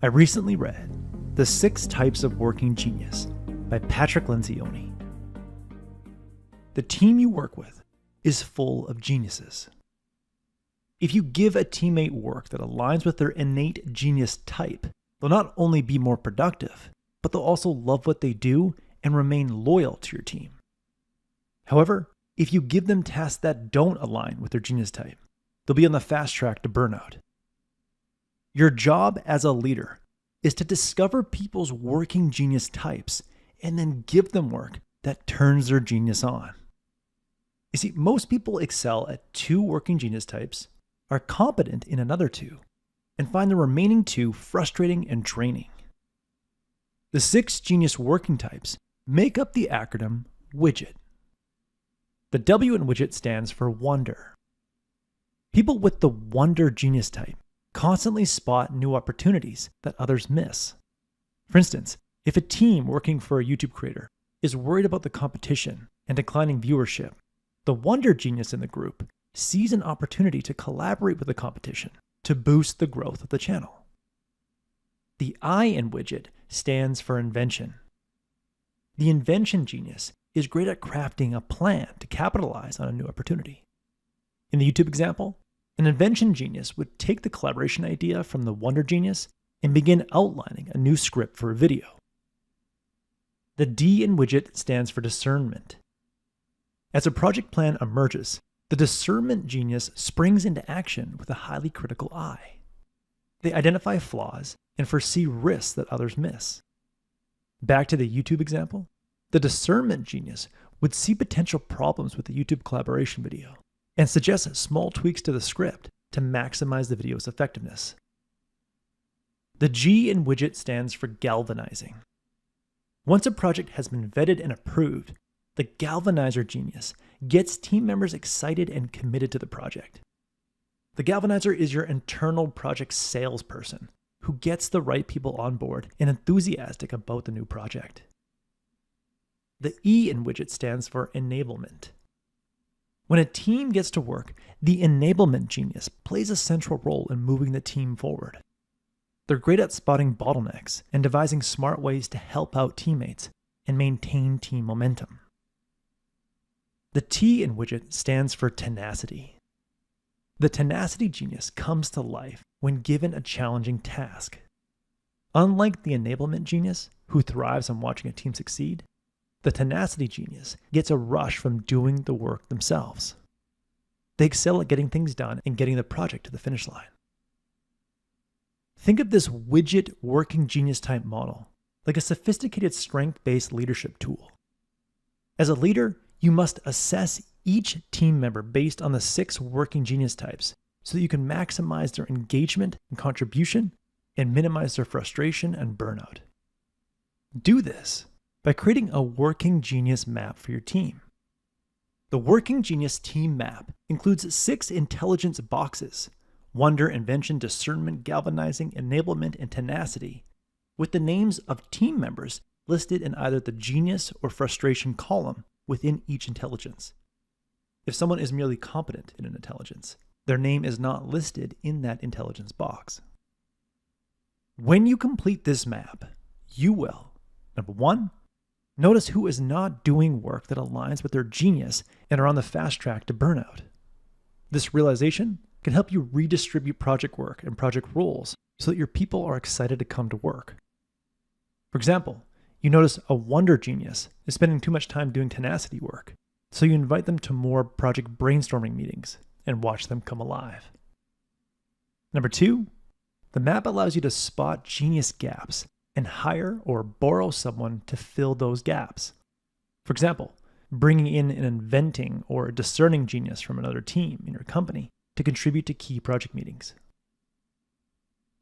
I recently read The 6 Types of Working Genius by Patrick Lencioni. The team you work with is full of geniuses. If you give a teammate work that aligns with their innate genius type, they'll not only be more productive, but they'll also love what they do and remain loyal to your team. However, if you give them tasks that don't align with their genius type, they'll be on the fast track to burnout. Your job as a leader is to discover people's working genius types and then give them work that turns their genius on. You see, most people excel at 2 working genius types, are competent in another 2, and find the remaining 2 frustrating and draining. The 6 genius working types make up the acronym WIDGET. The W in WIDGET stands for wonder. People with the wonder genius type constantly spot new opportunities that others miss. For instance, if a team working for a YouTube creator is worried about the competition and declining viewership, the wonder genius in the group sees an opportunity to collaborate with the competition to boost the growth of the channel. The I in WIDGET stands for invention. The invention genius is great at crafting a plan to capitalize on a new opportunity. In the YouTube example, an invention genius would take the collaboration idea from the wonder genius and begin outlining a new script for a video. The D in WIDGET stands for discernment. As a project plan emerges, the discernment genius springs into action with a highly critical eye. They identify flaws and foresee risks that others miss. Back to the YouTube example, the discernment genius would see potential problems with the YouTube collaboration video and suggest small tweaks to the script to maximize the video's effectiveness. The G in WIDGET stands for galvanizing. Once a project has been vetted and approved, the galvanizer genius gets team members excited and committed to the project. The galvanizer is your internal project salesperson who gets the right people on board and enthusiastic about the new project. The E in WIDGET stands for enablement. When a team gets to work, the enablement genius plays a central role in moving the team forward. They're great at spotting bottlenecks and devising smart ways to help out teammates and maintain team momentum. The T in WIDGET stands for tenacity. The tenacity genius comes to life when given a challenging task. Unlike the enablement genius, who thrives on watching a team succeed, the tenacity genius gets a rush from doing the work themselves. They excel at getting things done and getting the project to the finish line. Think of this WIDGET working genius type model like a sophisticated strength-based leadership tool. As a leader, you must assess each team member based on the 6 working genius types so that you can maximize their engagement and contribution and minimize their frustration and burnout. Do this by creating a working genius map for your team. The working genius team map includes 6 intelligence boxes: wonder, invention, discernment, galvanizing, enablement, and tenacity, with the names of team members listed in either the genius or frustration column within each intelligence. If someone is merely competent in an intelligence, their name is not listed in that intelligence box. When you complete this map, you will, number 1, notice who is not doing work that aligns with their genius and are on the fast track to burnout. This realization can help you redistribute project work and project roles so that your people are excited to come to work. For example, you notice a wonder genius is spending too much time doing tenacity work, so you invite them to more project brainstorming meetings and watch them come alive. Number 2, the map allows you to spot genius gaps and hire or borrow someone to fill those gaps. For example, bringing in an inventing or discerning genius from another team in your company to contribute to key project meetings.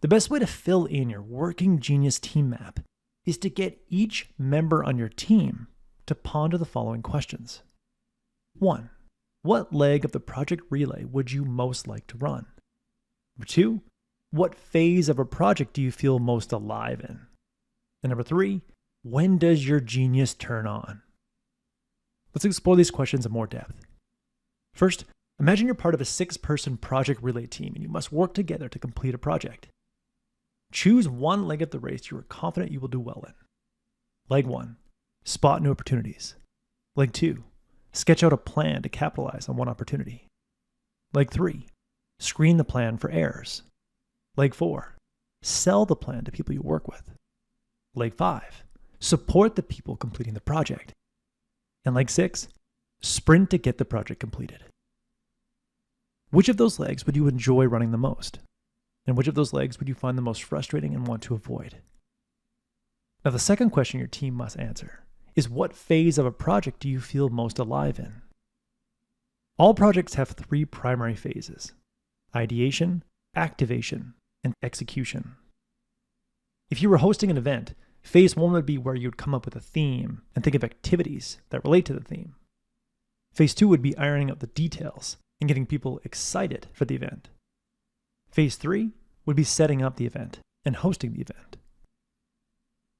The best way to fill in your working genius team map is to get each member on your team to ponder the following questions. 1. What leg of the project relay would you most like to run? Number 2, what phase of a project do you feel most alive in? And number 3, when does your genius turn on? Let's explore these questions in more depth. First, imagine you're part of a 6-person project relay team and you must work together to complete a project. Choose one leg of the race you are confident you will do well in. Leg 1, spot new opportunities. Leg 2, sketch out a plan to capitalize on one opportunity. Leg 3, screen the plan for errors. Leg 4, sell the plan to people you work with. Leg 5, support the people completing the project. And leg 6, sprint to get the project completed. Which of those legs would you enjoy running the most? And which of those legs would you find the most frustrating and want to avoid? Now, the second question your team must answer is, what phase of a project do you feel most alive in? All projects have 3 primary phases: ideation, activation, and execution. If you were hosting an event, phase 1 would be where you'd come up with a theme and think of activities that relate to the theme. Phase 2 would be ironing out the details and getting people excited for the event. Phase 3 would be setting up the event and hosting the event.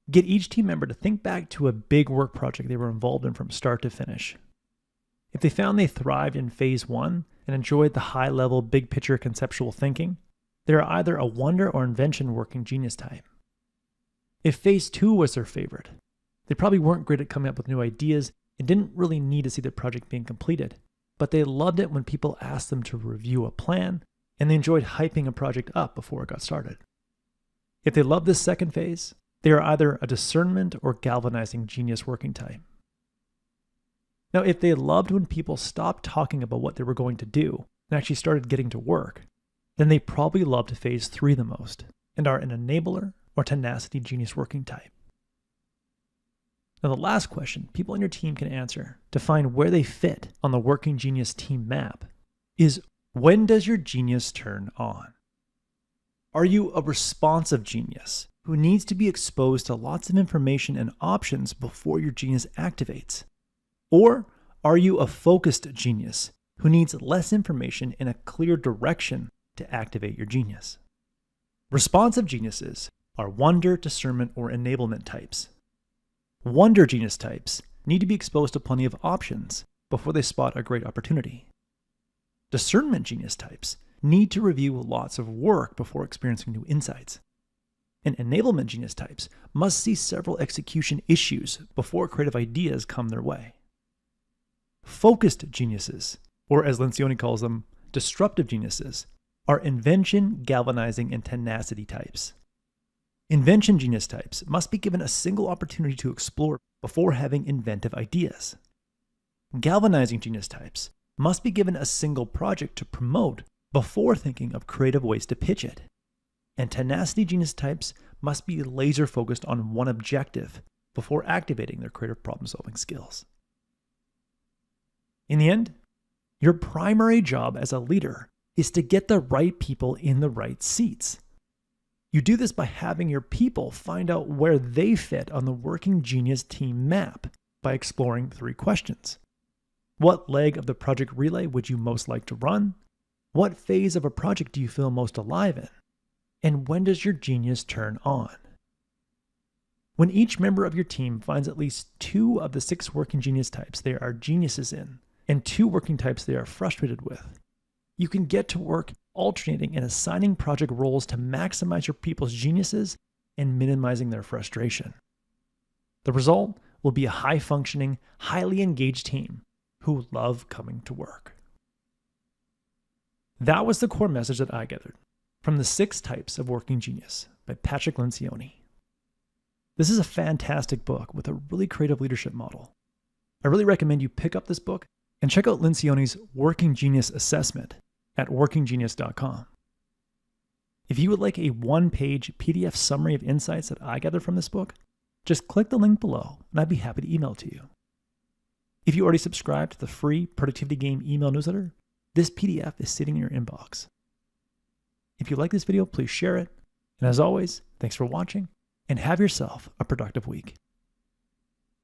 Get each team member to think back to a big work project they were involved in from start to finish. If they found they thrived in phase 1 and enjoyed the high-level, big-picture conceptual thinking, they are either a wonder or invention working genius type. If phase 2 was their favorite, they probably weren't great at coming up with new ideas and didn't really need to see the project being completed, but they loved it when people asked them to review a plan, and they enjoyed hyping a project up before it got started. If they love this second phase, they are either a discernment or galvanizing genius working type. Now, if they loved when people stopped talking about what they were going to do and actually started getting to work, then they probably loved phase 3 the most and are an enabler or tenacity genius working type. Now, the last question people on your team can answer to find where they fit on the working genius team map is, when does your genius turn on? Are you a responsive genius who needs to be exposed to lots of information and options before your genius activates? Or are you a focused genius who needs less information and a clear direction to activate your genius? Responsive geniuses are wonder, discernment, or enablement types. Wonder genius types need to be exposed to plenty of options before they spot a great opportunity. Discernment genius types need to review lots of work before experiencing new insights. And enablement genius types must see several execution issues before creative ideas come their way. Focused geniuses, or as Lencioni calls them, disruptive geniuses, are invention, galvanizing, and tenacity types. Invention genius types must be given a single opportunity to explore before having inventive ideas. Galvanizing genius types must be given a single project to promote before thinking of creative ways to pitch it. And tenacity genius types must be laser focused on one objective before activating their creative problem-solving skills. In the end, your primary job as a leader is to get the right people in the right seats. You do this by having your people find out where they fit on the working genius team map by exploring 3 questions. What leg of the project relay would you most like to run? What phase of a project do you feel most alive in? And when does your genius turn on? When each member of your team finds at least 2 of the 6 working genius types they are geniuses in, and 2 working types they are frustrated with, you can get to work alternating and assigning project roles to maximize your people's geniuses and minimizing their frustration. The result will be a high-functioning, highly engaged team who love coming to work. That was the core message that I gathered from The 6 Types of Working Genius by Patrick Lencioni. This is a fantastic book with a really creative leadership model. I really recommend you pick up this book and check out Lencioni's Working Genius Assessment at workinggenius.com. If you would like a 1-page PDF summary of insights that I gathered from this book, just click the link below and I'd be happy to email it to you. If you already subscribed to the free Productivity Game email newsletter, this PDF is sitting in your inbox. If you like this video, please share it. And as always, thanks for watching and have yourself a productive week.